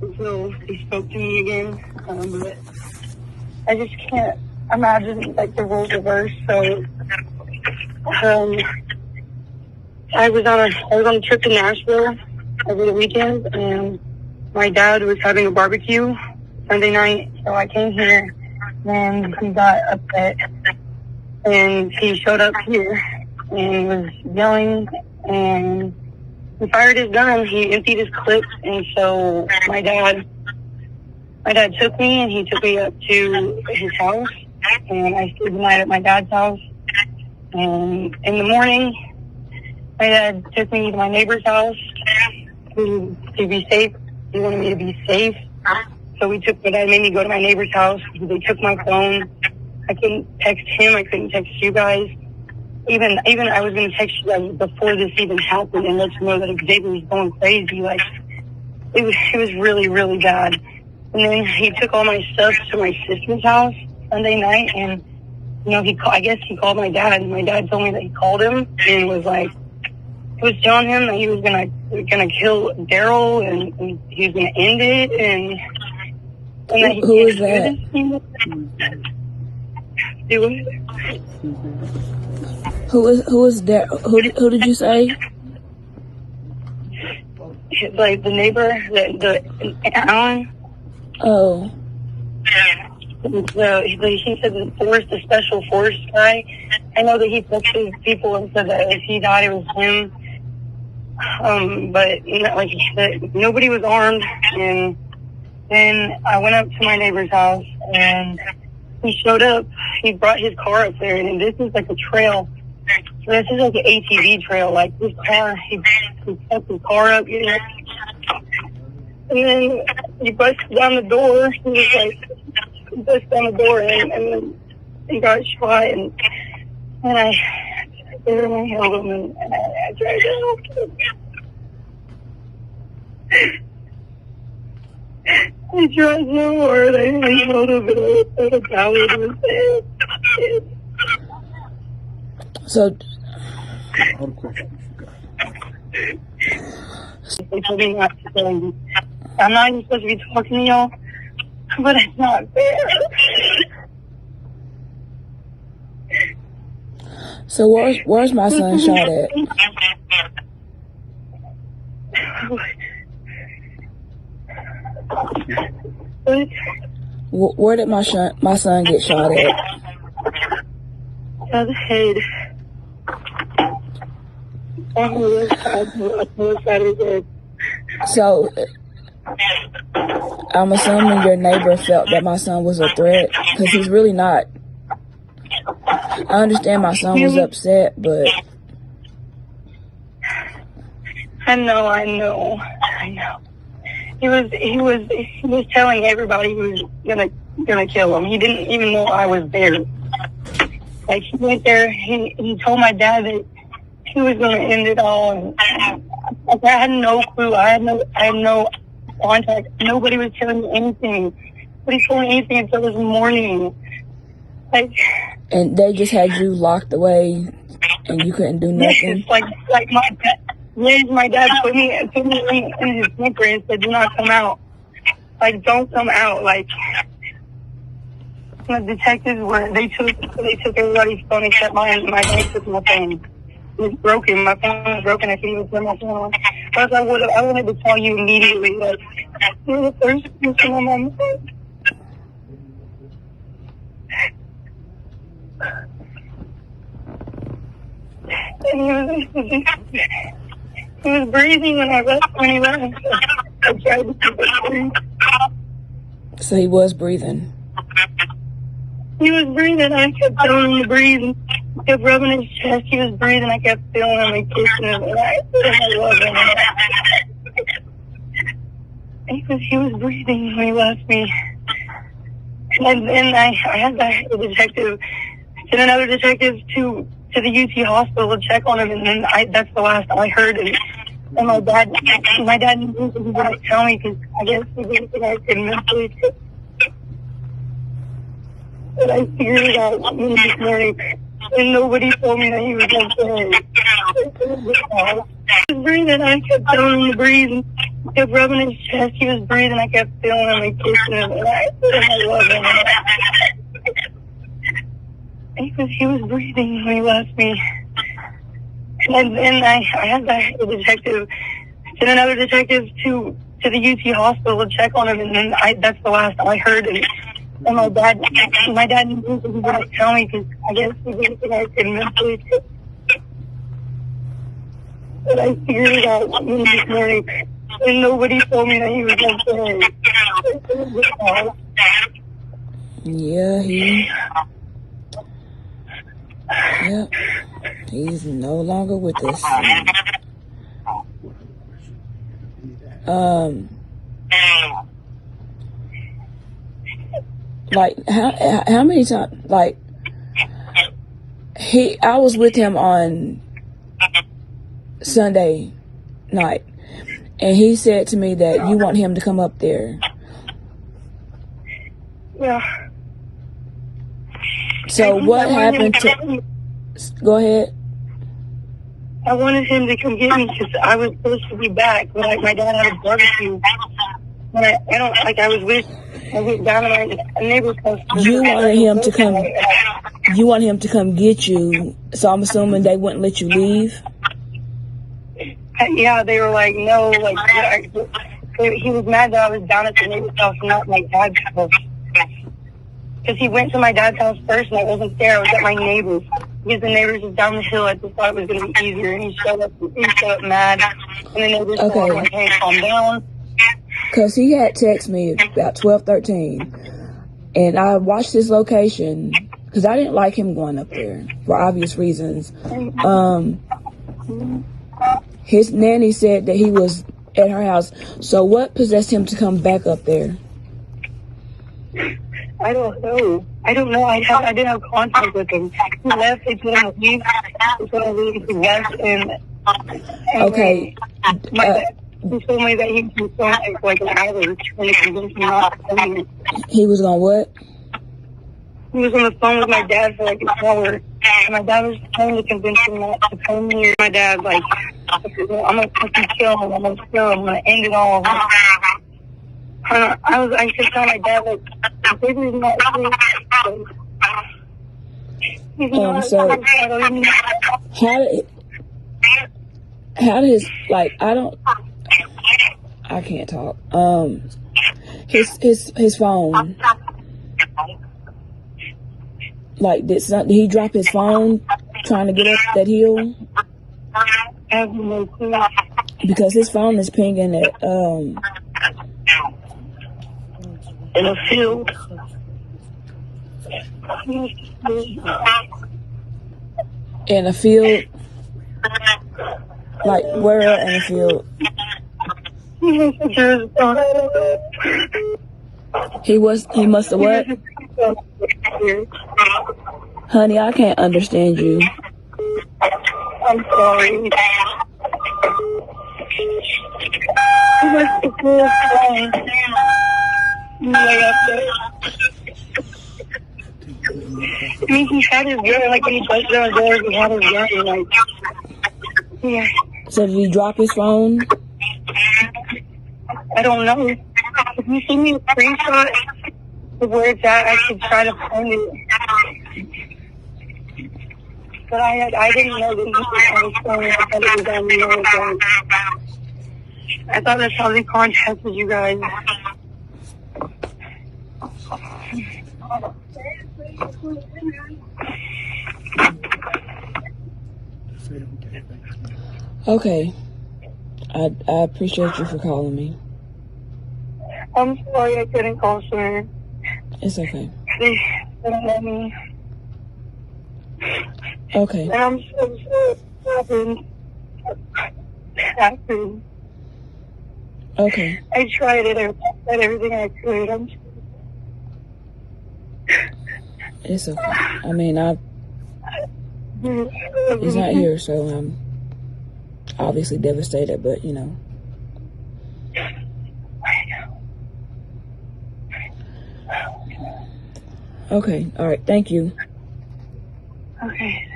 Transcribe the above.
So he spoke to me again, but I just can't imagine like the roles reversed. So I was on a trip to Nashville over the weekend, and my dad was having a barbecue Sunday night, so I came here, and he got upset, and he showed up here, and was yelling, and he fired his gun. He emptied his clip, and so my dad took me, and he took me up to his house, and I stayed the night at my dad's house. And in the morning, my dad took me to my neighbor's house to be safe. He wanted me to be safe. So my dad made me go to my neighbor's house. They took my phone. I couldn't text him. I couldn't text you guys. Even I was going to text you guys before this even happened and let you know that Xavier was going crazy. Like, it was really, really bad. And then he took all my stuff to my sister's house Sunday night, and I guess he called my dad. And my dad told me that he called him and was telling him that he was gonna kill Daryl, and he was gonna end it, and that he Who is that? Do it. Who is that? Who did you say? Like the neighbor, the Alan. Oh. He said the special force guy. I know that he texted people and said that if he died, it was him. But nobody was armed. And then I went up to my neighbor's house, and he showed up. He brought his car up there, and this is like a trail. So this is like an ATV trail. Like this car, he took his car up, and then he busted down the door. He was like, busted down the door, and then he got shot, and I barely held him, and I tried to help him. I tried so hard. I held him, and I was a coward in his head. So, they told me not to tell you. I'm not even supposed to be talking to y'all, but it's not fair. so where's my son shot at? Where did my son get shot at? The head. On the left side of his head. So, I'm assuming your neighbor felt that my son was a threat, because he's really not. I understand my son was upset, but... I know. He was telling everybody he was gonna kill him. He didn't even know I was there. Like, he went there, he told my dad that he was gonna end it all, and I had no clue. I had no contact. Nobody was telling me anything. Nobody told me anything until this morning. And they just had you locked away, and you couldn't do nothing? Yes, like my dad put me in his bunker and said, "Do not come out. Like, don't come out." Like, the detectives they took everybody's phone except mine. My dad took my phone. It was broken. My phone was broken. I couldn't even turn my phone on. But I wanted to tell you immediately. Like, you're the first person on my mind. And he was breathing when he left. I tried to keep it breathe. So he was breathing? He was breathing. I kept telling him to breathe. I kept rubbing his chest. He was breathing. I kept feeling him and kissing him. And I love him. He was breathing when he left me. And then I had the detective, sent another detective to the UT hospital to check on him, and then that's the last I heard. And my dad knew that he wouldn't tell me, because I guess he didn't think I could mentally take it. But I figured it out this morning, and nobody told me that he was okay. He was breathing. I kept telling him to breathe. kept rubbing his chest. He was breathing. I kept feeling him and kissing him. And I love him. He was breathing when he left me. And then I had the detective, sent another detective to the UT hospital to check on him. And then that's the last I heard. And my dad knew he wouldn't tell me because I guess he didn't think I could mentally take it. But I figured it out this morning. And nobody told me that he was okay. Yeah, he's no longer with us. Like how many times? Like I was with him on Sunday night, and he said to me that you want him to come up there. Yeah. So what happened to? Go ahead. I wanted him to come get me because I was supposed to be back, but my dad had a barbecue. When I went down to my neighbor's house. You wanted him to come. You want him to come get you. So I'm assuming they wouldn't let you leave. Yeah, they were like, no, like he was mad that I was down at the neighbor's house and not my dad's house. Because he went to my dad's house first and I wasn't there. I was at my neighbor's. Because the neighbors was down the hill. I just thought it was going to be easier. And he showed up mad. And the neighbors told him, hey, calm down. Because he had texted me about 12:13. And I watched his location. Because I didn't like him going up there. For obvious reasons. His nanny said that he was at her house. So what possessed him to come back up there? I don't know. I didn't have contact with him. He left. They told him to leave. They told him to leave to rest. And okay. He told me that he was going to take like an hour trying to convince me not to come here. He was on what? He was on the phone with my dad for like an hour. And my dad was trying to convince him not to come here. My dad like, I'm going to fucking kill him. I'm going to kill him. I'm going to end it all. I kept telling my dad, like, baby's not asleep. So how did his, like, I can't talk. His phone, like, did he drop his phone trying to get up that hill? I have no clue. Because his phone is pinging at, in a field. In a field? Like, where in a field? He must have what? Honey, I can't understand you. I'm sorry. He must have been way up there. I mean, he had his gun, like, when he busted down the door, he had his gun, like, yeah. So did he drop his phone? I don't know. If you send me a screenshot of where it's at, I could try to find it. But I didn't know that he was on his phone. I thought it was on the other phone. I thought that's how they contacted you guys. Okay. I appreciate you for calling me. I'm sorry I couldn't call sooner. It's okay. They didn't let me. Okay. And I'm so sorry it happened. Okay. I tried it. I tried everything I could. It's okay. I mean, he's not here, so I'm obviously devastated, but, you know. Okay. All right. Thank you. Okay.